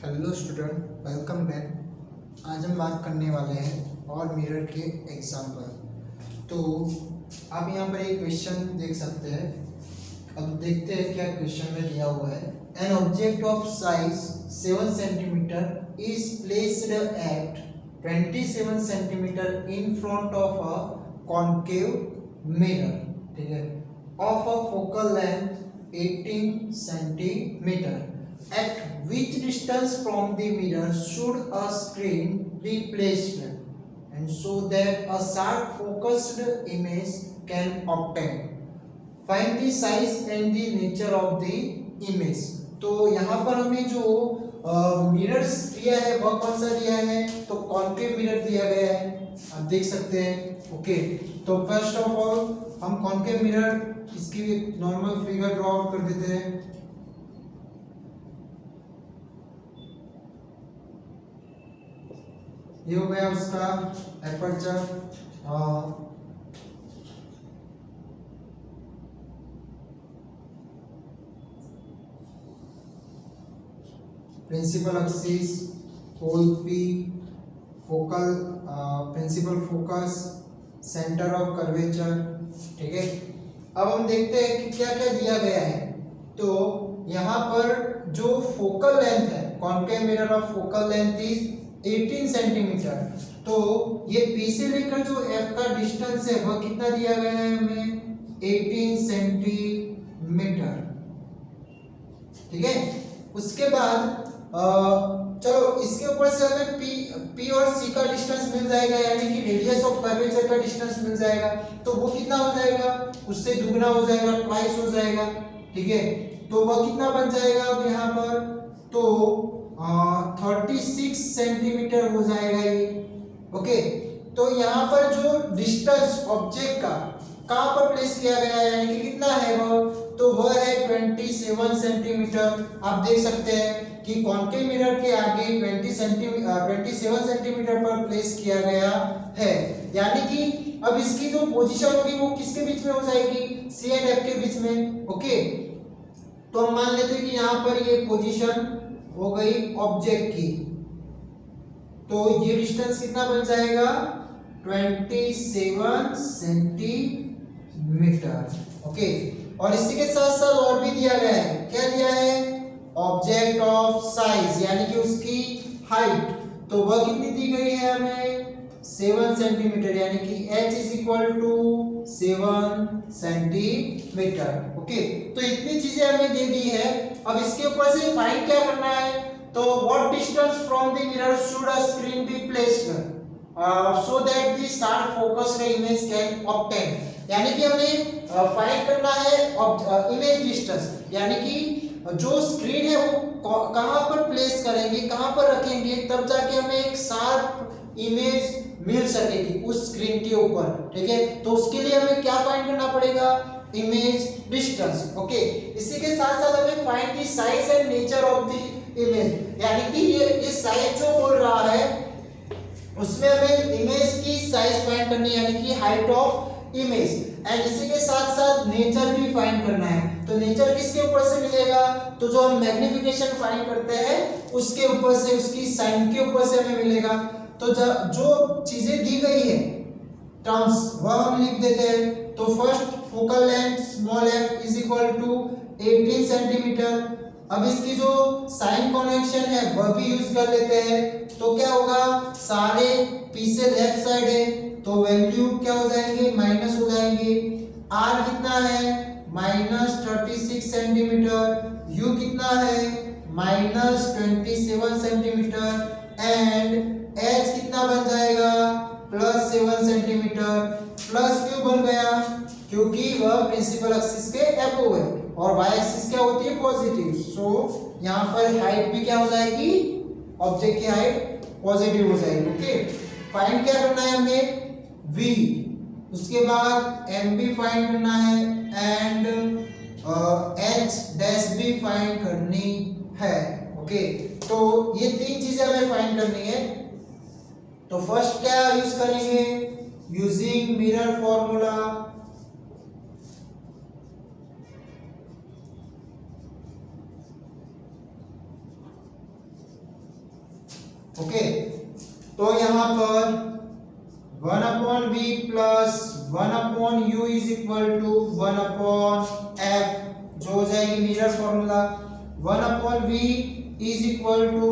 Hello student, welcome back. आज हम बात करने वाले हैं और मिरर के एग्जाम्पल। तो आप यहाँ पर एक क्वेश्चन देख सकते हैं। अब देखते हैं क्या क्वेश्चन में दिया हुआ है। An object of size 7 centimetre is placed at 27 centimetre in front of a concave mirror, ठीक है, of a focal length 18 centimetre. At which distance from the mirror should a screen be placed and so that a sharp focused image can obtain? Find the size and the nature of the image. तो यहाँ पर हमें जो mirrors दिया है वह कौन सा दिया है? तो कॉन्केव मिरर दिया गया है, आप देख सकते हैं। ओके, तो फर्स्ट ऑफ ऑल हम कॉन्केव मिरर इसकी नॉर्मल फिगर ड्रॉ आउट कर देते हैं। ये हो गया उसका aperture. Principal axis, pole P, focal principal focus, centre of curvature, ठीक है। अब हम देखते हैं कि क्या क्या दिया गया है। तो यहाँ पर जो फोकल लेंथ है, concave mirror of focal length is 18 centimetre. तो ये P से लेकर जो F का डिस्टेंस है वह कितना दिया गया है हमें? 18 सेंटीमीटर, ठीक है। उसके बाद चलो इसके ऊपर से हमें P और C का डिस्टेंस मिल जाएगा, यानी कि रेडियस ऑफ कर्वेचर का डिस्टेंस मिल जाएगा। तो वो कितना हो जाएगा? उससे दुगना हो जाएगा, ट्वाइस हो जाएगा, ठीक है। तो वह कितना बन जाएगा अब यहाँ पर? तो 36 सेंटीमीटर हो जाएगा ये। ओके, तो यहाँ पर जो डिस्टेंस ऑब्जेक्ट का कहाँ पर प्लेस किया गया है, यानी कि कितना है वह? तो वह है 27 सेंटीमीटर। आप देख सकते हैं कि कॉन्केव मिरर के आगे 27 सेंटीमीटर पर प्लेस किया गया है, यानी कि अब इसकी जो पोजीशन होगी वो किसके बीच में हो जाएगी? C एंड F के बीच में। ओके, तो हम मान लेते हैं कि यहाँ पर ये पोजीशन हो गई ऑब्जेक्ट की। तो ये डिस्टेंस कितना बन जाएगा? 27 सेंटीमीटर। ओके, और इसी के साथ साथ और भी दिया गया है। क्या दिया है? ऑब्जेक्ट ऑफ साइज, यानी कि उसकी हाइट। तो वह कितनी दी गई है हमें? 7 सेंटीमीटर, यानी कि h is equal to 7 centimetre. Okay, तो इतनी चीजें हमें दे दी है। अब इसके ऊपर से फाइंड क्या करना है? तो what distance from the mirror should a screen be placed so that the sharp focused image can obtain, यानी कि हमें फाइंड करना है इमेज डिस्टेंस, यानी कि जो स्क्रीन है वो कहां पर प्लेस करेंगे, कहां पर रखेंगे, तब जाके हमें एक शार्प इमेज मिल सकेगी उस स्क्रीन के ऊपर, ठीक है। तो उसके लिए हमें क्या फाइंड करना पड़ेगा? Image distance. ओके, इसी के साथ साथ हमें find the size and nature of the image, यानी कि ये साइज जो बोल रहा है उसमें हमें इमेज की साइज फाइंड करनी है, यानी कि हाइट ऑफ इमेज, एंड इसी के साथ साथ नेचर भी फाइंड करना है। तो नेचर किसके ऊपर से मिलेगा? तो जो हम मैग्निफिकेशन फाइंड करते हैं उसके ऊपर से, उसकी साइन के ऊपर से हमें मिलेगा। तो जो चीजें दी गई है टर्म्स वह हम लिख देते हैं। तो first focal length small f is equal to 18 centimetre. अब इसकी जो साइन कन्वेंशन है वह भी यूज कर लेते हैं। तो क्या होगा? सारे p से लेफ्ट साइड है तो वैल्यू क्या हो जाएंगे? माइनस हो जाएंगे। r कितना है? -36 सेंटीमीटर। u कितना है? -27 सेंटीमीटर। एंड h कितना बन जाएगा? +7 सेंटीमीटर। प्लस क्यों बन गया? क्योंकि वह प्रिंसिपल एक्सिस के अपोव है और y एक्सिस क्या होती है? पॉजिटिव। सो यहाँ पर हाइट भी क्या हो जाएगी? ऑब्जेक्ट की हाइट पॉजिटिव हो जाएगी। ओके, फाइंड क्या करना है हमें? v, उसके बाद m भी फाइंड करना है एंड h डैश भी फाइंड करनी है। ओके, तो ये तीन चीजें हमें फाइंड करनी है। तो फर्स्ट क्या यूज करेंगे? Using mirror formula. ओके, तो यहाँ पर 1/v plus 1/u is equal to 1/f, जो हो जाएगी mirror formula. 1/v is equal to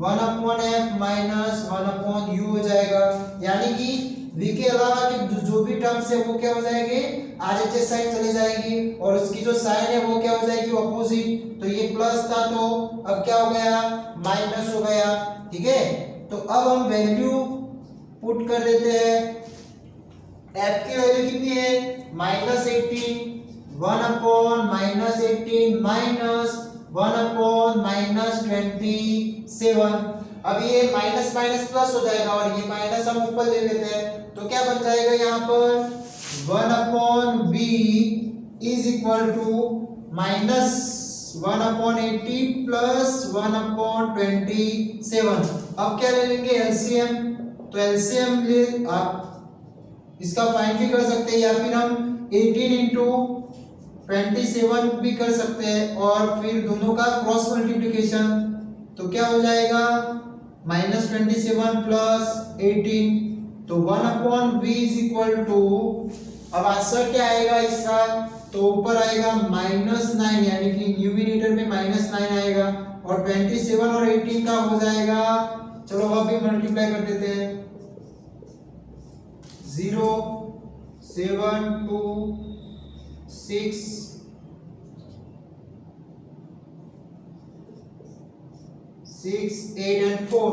1/f minus 1/u हो जाएगा, यानी कि v के अलावा के जो भी टर्म्स है वो क्या हो जाएंगे, आरएचएस साइड चले जाएंगे, और उसकी जो साइन है वो क्या हो जाएगी, ऑपोजिट। तो ये प्लस था तो अब क्या हो गया, माइनस हो गया। ठीक है, तो अब हम वैल्यू पुट कर देते हैं। f की वैल्यू कितनी है, -18, 1/-18 माइनस 1/-27। अब ये माइनस माइनस प्लस हो जाएगा और ये माइनस हम ऊपर ले लेते हैं, तो क्या बन जाएगा यहाँ पर 1/v is equal to minus 1/80 plus 1/27। अब क्या ले लेंगे, एलसीएम। तो एलसीएम ले आप इसका फाइंड भी कर सकते हैं, या फिर हम 18 इंटू 27 भी कर सकते हैं, और फिर दोनों का क्रॉस मल्टीप्लिकेशन। तो क्या हो जाएगा, -27 प्लस 18, तो 1/v इज इक्वल टू, अब आंसर क्या आएगा इसका, तो ऊपर आएगा -9, यानी कि न्यूमिनेटर में -9 आएगा, और 27 और 18 का हो जाएगा, चलो वह भी मल्टीप्लाई कर देते हैं, 0 7 2 6 6 8 एंड 4,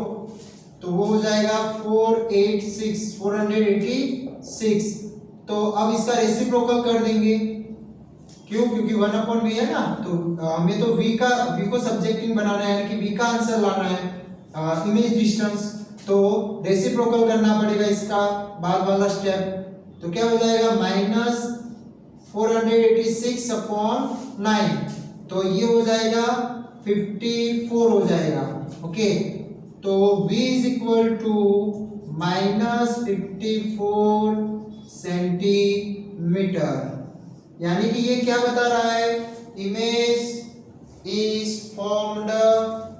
तो वो हो जाएगा 486। तो अब इसका रेसिप्रोकल कर देंगे, क्यों, क्योंकि 1/v है ना, तो हमें तो v को सब्जेक्टिंग बनाना है, यानी कि v का आंसर लाना है, इमेज डिस्टेंस। तो रेसिप्रोकल करना पड़ेगा इसका बाद वाला स्टेप। तो क्या हो जाएगा, -486/9, तो ये हो जाएगा 54 हो जाएगा। ओके, तो v is equal to -54 centimetre, यानी कि ये क्या बता रहा है, इमेज इज फॉर्म्ड,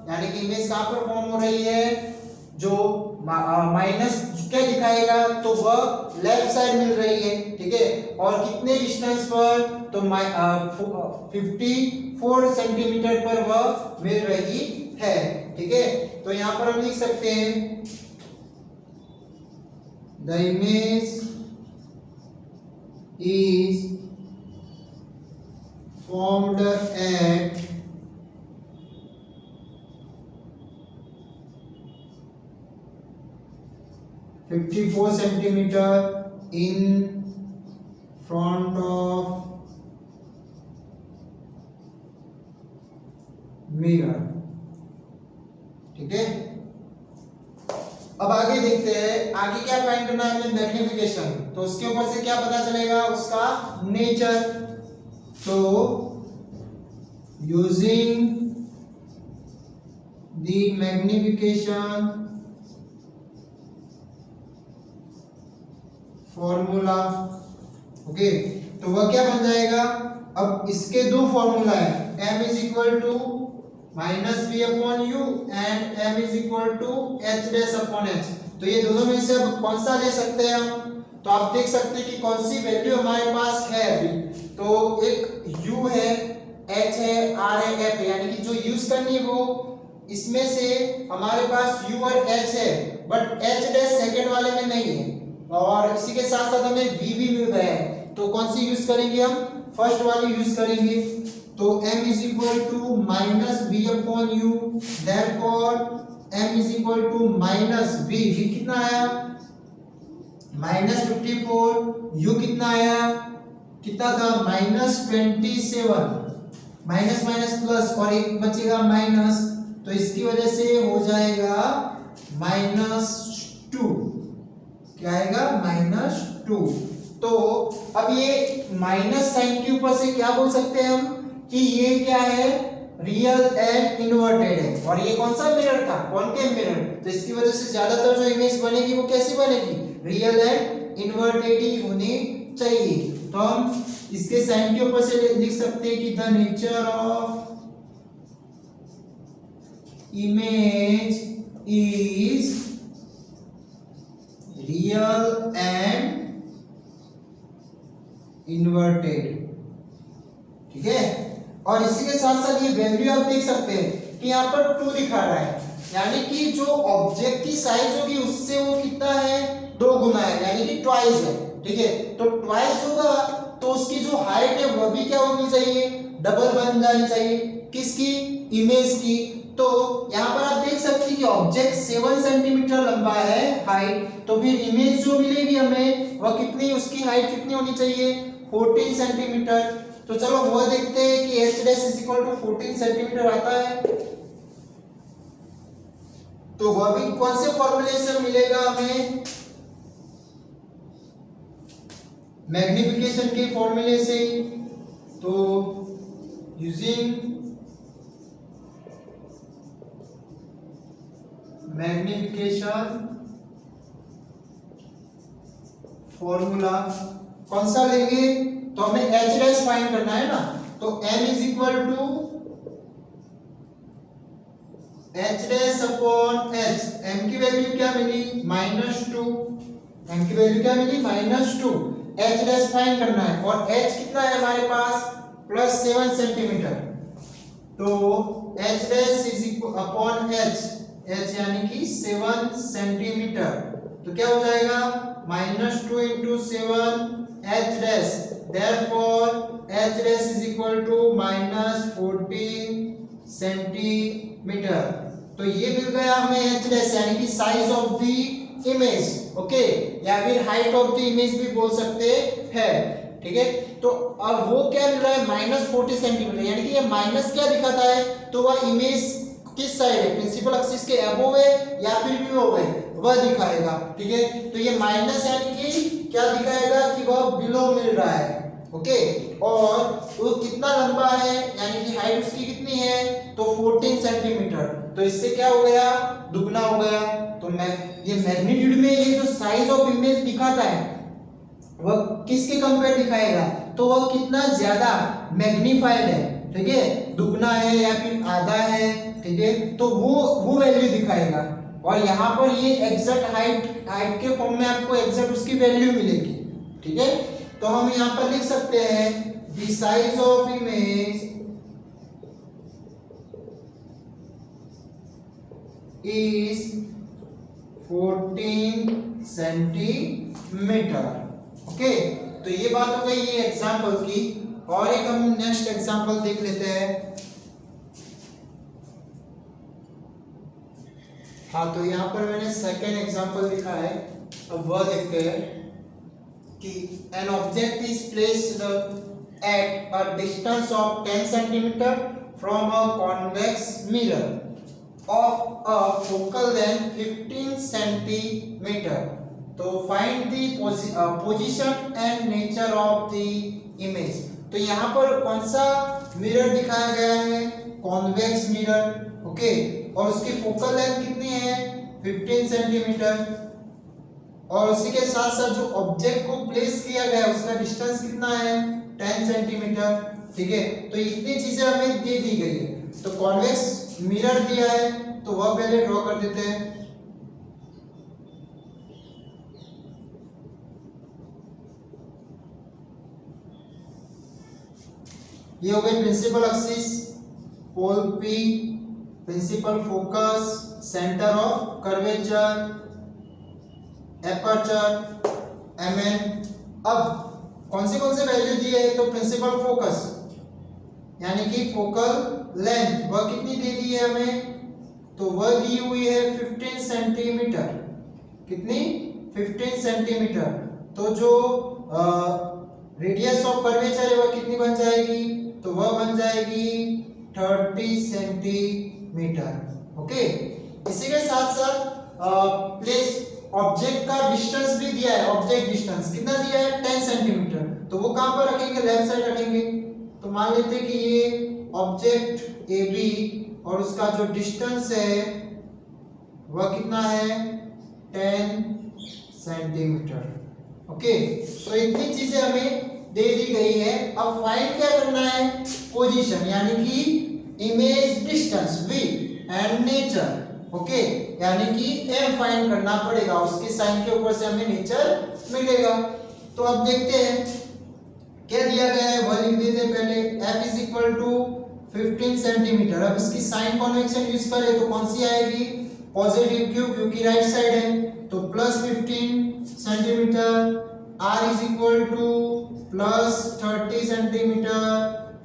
यानी कि इमेज कहां पर फॉर्म हो रही है, जो माइनस क्या दिखाएगा, तो वह लेफ्ट साइड मिल रही है। ठीक है, और कितने डिस्टेंस पर, तो 54 सेंटीमीटर पर वह मिल रही है। ठीक है, तो यहां पर हम लिख सकते हैं, the image is formed at 54 centimeter in front of mirror। ठीक है, अब आगे देखते हैं, आगे क्या फाइंड करना है हमें, मैग्निफिकेशन। तो उसके ऊपर से क्या पता चलेगा, उसका nature. So, using the magnification formula, okay, तो वह क्या बन जाएगा, अब इसके दो फॉर्मूला है, m is equal to -v/u and m is equal to h'/h। तो ये दोनों में से अब कौन सा ले सकते हैं हम, तो आप देख सकते हैं कि कौन सी वैल्यू हमारे पास है अभी। तो एक u है, h है, r है, f है, यानी कि जो यूज करनी है वो इसमें से हमारे पास u और h है, बट h' सेकंड वाले में नहीं है, और इसी के साथ साथ हमें v भी मिल गया है। तो कौन सी यूज करेंगे हम, फर्स्ट वाली यूज करेंगे। तो m is equal to -v/u, therefore m is equal to -v, v कितना आया, -54, u कितना आया, कितना था, -27, माइनस माइनस प्लस, और एक बचेगा माइनस, तो इसकी वजह से हो जाएगा -2, क्या आएगा, -2। तो अब ये माइनस साइन के ऊपर से क्या बोल सकते हैं हम, कि ये क्या है, रियल एंड इन्वर्टेड है, और ये कौन सा मिरर था, कॉनकेव मिरर। तो इसकी वजह से ज्यादातर जो इमेज बनेगी वो कैसी बनेगी, रियल एंड इन्वर्टेड ही होनी चाहिए। तो हम इसके साइन के ऊपर से लिख सकते हैं कि the nature of image is real and inverted, ठीक है। और इसी के साथ साथ ये वैल्यू आप देख सकते हैं कि यहाँ पर 2 दिखा रहा है, यानी कि जो ऑब्जेक्ट की साइज होगी उससे वो कितना है, 2 गुना है, यानी कि ट्वाइस है, ठीक है। तो ट्वाइस होगा तो उसकी जो हाइट है वह भी क्या होनी चाहिए, डबल बन जानी चाहिए, किसकी, इमेज की। तो यहाँ पर आप देख सकते हैं कि ऑब्जेक्ट 7 सेंटीमीटर लंबा है हाइट, तो फिर इमेज जो मिलेगी हमें वह कितनी, उसकी हाइट कितनी होनी चाहिए, 14 सेंटीमीटर। तो चलो वो देखते हैं कि h dash is equal to 14 centimetre आता है, तो वह भी कौन से फॉर्मूले से मिलेगा हमें, मैग्निफिकेशन के फॉर्मूले से। तो यूजिंग मैग्निफिकेशन फॉर्मूला कौन सा लेंगे, तो हमें h डैश फाइंड करना है ना, तो m is equal to h dash upon h, m की वैल्यू क्या मिली, -2, m की वैल्यू क्या मिली, -2, h डैश फाइंड करना है, और h कितना है हमारे पास, +7 सेंटीमीटर। तो h dash is equal upon h यानी कि 7 सेंटीमीटर, तो क्या हो जाएगा, -2 into 7 h dash, therefore h dash is equal to -14 centimetre. तो ये मिल गया हमें h डैश, यानी कि size of the image, okay, या फिर हाइट ऑफ द इमेज भी बोल सकते हैं, ठीक है। तो अब वो क्या मिल रहा है, -40 सेंटीमीटर, यानी कि ये माइनस क्या दिखाता है, तो वह इमेज किस साइड है, प्रिंसिपल एक्सिस के अबोव है या फिर बिलो है, वह दिखाएगा, ठीक है। तो ये माइनस यानी कि क्या दिखाएगा कि वह बिलो मिल रहा है, ओके। और वो कितना लंबा है, यानी कि हाइट उसकी कितनी है, तो 14 सेंटीमीटर, तो इससे क्या हो गया, दुगना हो गया। तो ये मैग्नीट्यूड में ये जो साइज ऑफ इमेज दिखाता है वह किसके कंपेयर दिखाएगा, तो वह कितना ज्यादा मैग्नीफाइड है, ठीक है, दुगना है या फिर आधा है, ठीक है, तो वो वैल्यू दिखाएगा। और यहाँ पर ये एग्जैक्ट हाइट के फॉर्म में आपको एग्जैक्ट उसकी वैल्यू मिलेगी, ठीक है। तो हम यहाँ पर लिख सकते हैं the size of image is 14 centimetre, okay. तो ये बात हो गई ये एग्जांपल की, और एक हम नेक्स्ट एग्जांपल देख लेते हैं। हाँ, तो यहाँ पर मैंने सेकेंड एग्जांपल लिखा है, अब वह देखते हैं कि an object is placed at a distance of 10 centimeter from a convex mirror of a focal length 15 centimeter. तो find the position and nature of the image. तो यहाँ पर कौन सा मिरर दिखाया गया है, कॉन्वेक्स मिरर, ओके, और उसकी फोकल लेंथ कितनी है, 15 सेंटीमीटर, और उसी के साथ साथ जो ऑब्जेक्ट को प्लेस किया गया है उसका डिस्टेंस कितना है, 10 सेंटीमीटर, ठीक है। तो इतनी चीजें हमें दे दी गई है, तो कॉन्वेक्स मिरर दिया है तो वह पहले ड्रॉ कर देते हैं। ये हो गई principal axis, pole P, principal focus, centre of curvature, aperture Mn। अब कौन से वैल्यू दिए है, तो प्रिंसिपल फोकस यानी कि फोकल लेंथ वह कितनी दे दी है हमें, तो वह दी हुई है 15 सेंटीमीटर, कितनी, 15 सेंटीमीटर। तो जो रेडियस ऑफ कर्वेचर है वह कितनी बन जाएगी, तो वह बन जाएगी 30 सेंटीमीटर, ओके। इसी के साथ साथ प्लेस ऑब्जेक्ट का डिस्टेंस भी दिया है, ऑब्जेक्ट डिस्टेंस कितना दिया है, 10 सेंटीमीटर, तो वो कहां पर रखेंगे, लेफ्ट साइड रखेंगे। तो मान लेते हैं कि ये ऑब्जेक्ट AB और उसका जो डिस्टेंस है वह कितना है, 10 सेंटीमीटर, ओके। तो इतनी चीजें हमें दे दी गई है। अब फाइंड क्या करना है, पोजीशन यानी कि image distance V and nature, okay, यानी कि m फाइंड करना पड़ेगा, उसके साइन के ऊपर से हमें नेचर मिलेगा। तो अब देखते हैं क्या दिया गया है, वह लिख देते हैं पहले। f is equal to 15 centimetre. अब इसकी साइन कन्वेंशन यूज करें तो कौन सी आएगी, पॉजिटिव क्यों, क्योंकि राइट साइड है, तो plus 15 centimetre. r is equal to plus 30 centimetre.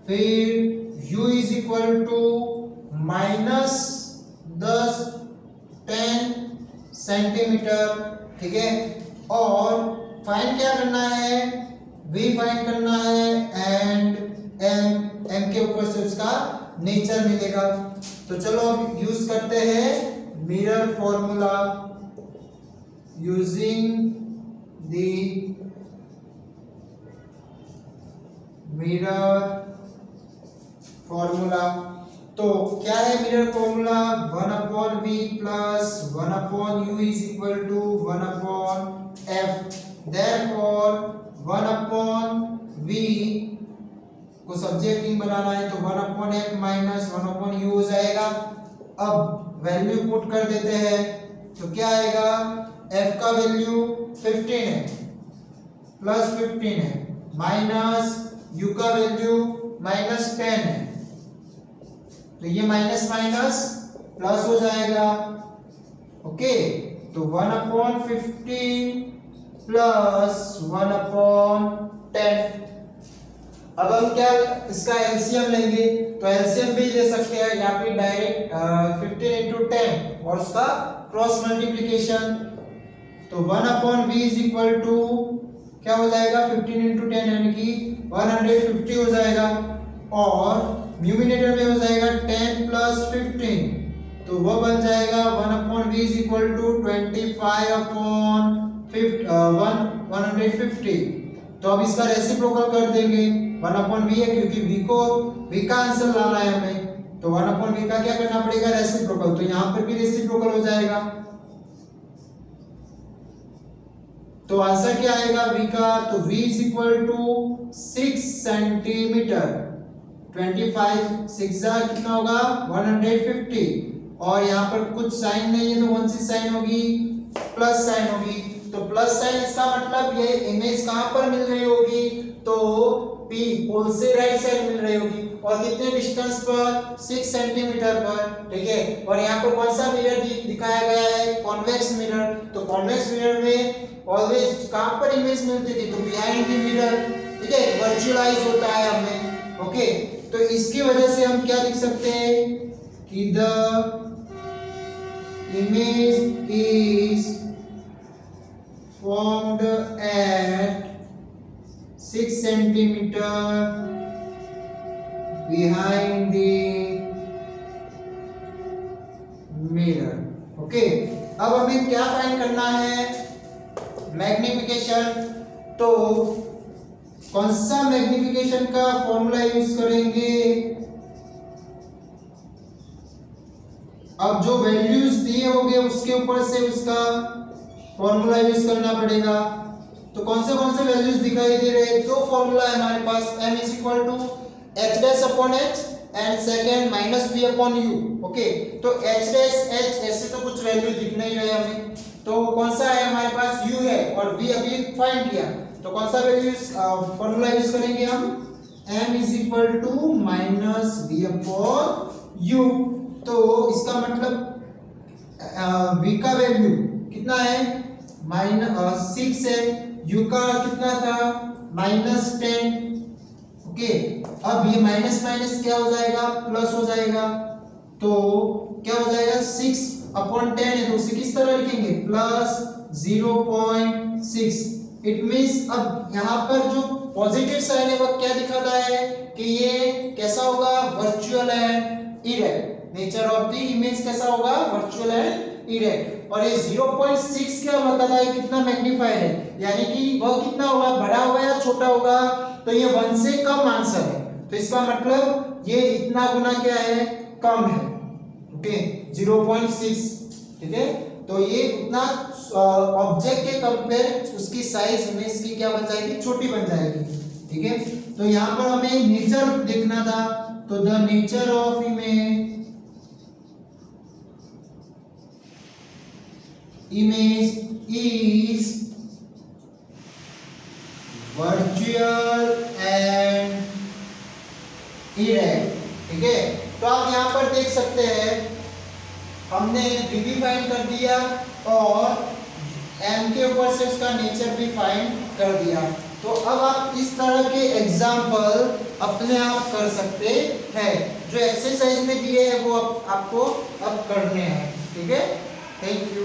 फिर u is equal to minus 10 centimetre, ठीक है। और फाइंड क्या करना है, v फाइंड करना है एंड m के ऊपर से उसका नेचर मिलेगा। तो चलो अब यूज करते हैं mirror formula, using the mirror formula. तो क्या है mirror formula, 1/v plus 1/u is equal to 1/f। Therefore 1/v को सब्जेक्ट रिंग बनाना है तो 1/f माइनस 1/u हो जाएगा। अब वैल्यू पुट कर देते हैं तो क्या आएगा, f का वैल्यू 15 है, प्लस 15 है, माइनस u का वैल्यू माइनस 10 है, तो ये माइनस माइनस प्लस हो जाएगा। ओके, तो 1/15 प्लस 1/10। अब हम क्या इसका एलसीएम लेंगे, तो एलसीएम भी ले सकते हैं या फिर डायरेक्ट 15 into 10 और उसका क्रॉस मल्टीप्लिकेशन। तो 1/v इज इक्वल टू क्या हो जाएगा, 15 into 10 यानी कि 150 हो जाएगा, और न्यूमिनेटर में हो जाएगा 10 प्लस 15, तो वो बन जाएगा 1/v इज इक्वल टू 25/150। तो अब इसका रेसिप्रोकल कर देंगे, 1/v है क्योंकि v का आंसर लाना है हमें, तो 1/v का क्या करना पड़ेगा, रेसिप्रोकल। तो यहाँ पर भी रेसिप्रोकल हो जाएगा, तो आंसर क्या आएगा v का, तो v is equal to 6 centimetre. 25 6 कितना होगा 150, और यहाँ पर कुछ साइन नहीं है तो कौन सी साइन होगी, प्लस साइन होगी। तो प्लस साइन इसका मतलब ये इमेज कहाँ पर मिल रही होगी, तो P पोल से राइट साइड मिल रही होगी, और कितने डिस्टेंस पर, 6 सेंटीमीटर पर, ठीक है। और यहाँ पर कौन सा मिरर दिखाया गया है, कॉन्वेक्स मिरर। तो कॉन्वेक्स मिरर में ऑलवेज कहाँ पर इमेज मिलती थी, तो बिहाइंड द मिरर, ठीक है, वर्चुअलाइज होता है हमें। ओके, तो इसकी वजह से हम क्या लिख सकते हैं कि the image is formed at 6 centimeter behind the mirror। Okay, अब हमें क्या फाइंड करना है, मैग्निफिकेशन। तो कौन सा मैग्निफिकेशन का फॉर्मूला यूज करेंगे, अब जो वैल्यूज दिए होंगे उसके ऊपर से उसका फॉर्मूला यूज करना पड़ेगा। तो कौन से वैल्यूज दिखाई दे रहे हैं, दो फॉर्मूला है हमारे पास, m is equal to h dash upon h and second minus v upon u। Okay, तो h डैश h ऐसे तो कुछ वैल्यू दिख नहीं रहे हमें, तो कौन सा है हमारे पास, u है, और v अभी फाइंड किया, तो कौन सा वैल्यू फॉर्मूला यूज करेंगे हम, m is equal to minus v upon u। तो इसका मतलब v का वैल्यू कितना है, -6 है, u का कितना था, -10। ओके, अब ये माइनस माइनस क्या हो जाएगा, प्लस हो जाएगा, तो क्या हो जाएगा 6/10 है, तो उसे किस तरह लिखेंगे, प्लस 0.6। इट मींस अब यहाँ पर जो पॉजिटिव साइन है वह क्या दिखाता है कि ये कैसा होगा, virtual and erect. Nature of the image कैसा होगा, वर्चुअल एंड इरेक्ट। और ये 0.6 क्या बताता है, कितना मैग्नीफाइड है, यानी कि वह कितना होगा, बड़ा होगा या छोटा होगा, तो ये 1 से कम आंसर है, तो इसका मतलब ये इतना गुना क्या है, कम है। ओके, 0.6, ठीक है, तो ये उतना ऑब्जेक्ट के कंपेयर उसकी साइज इमेज की क्या बन जाएगी, छोटी बन जाएगी, ठीक है। तो यहाँ पर हमें नेचर देखना था, तो the nature of image image is virtual and irregular। ठीक है, तो आप यहाँ पर देख सकते हैं हमने v भी फाइंड कर दिया और m के ऊपर से उसका नेचर भी फाइंड कर दिया। तो अब आप इस तरह के एग्जाम्पल अपने आप कर सकते हैं। जो एक्सरसाइज में दिए हैं वो आपको अब करने हैं। ठीक है, थैंक यू।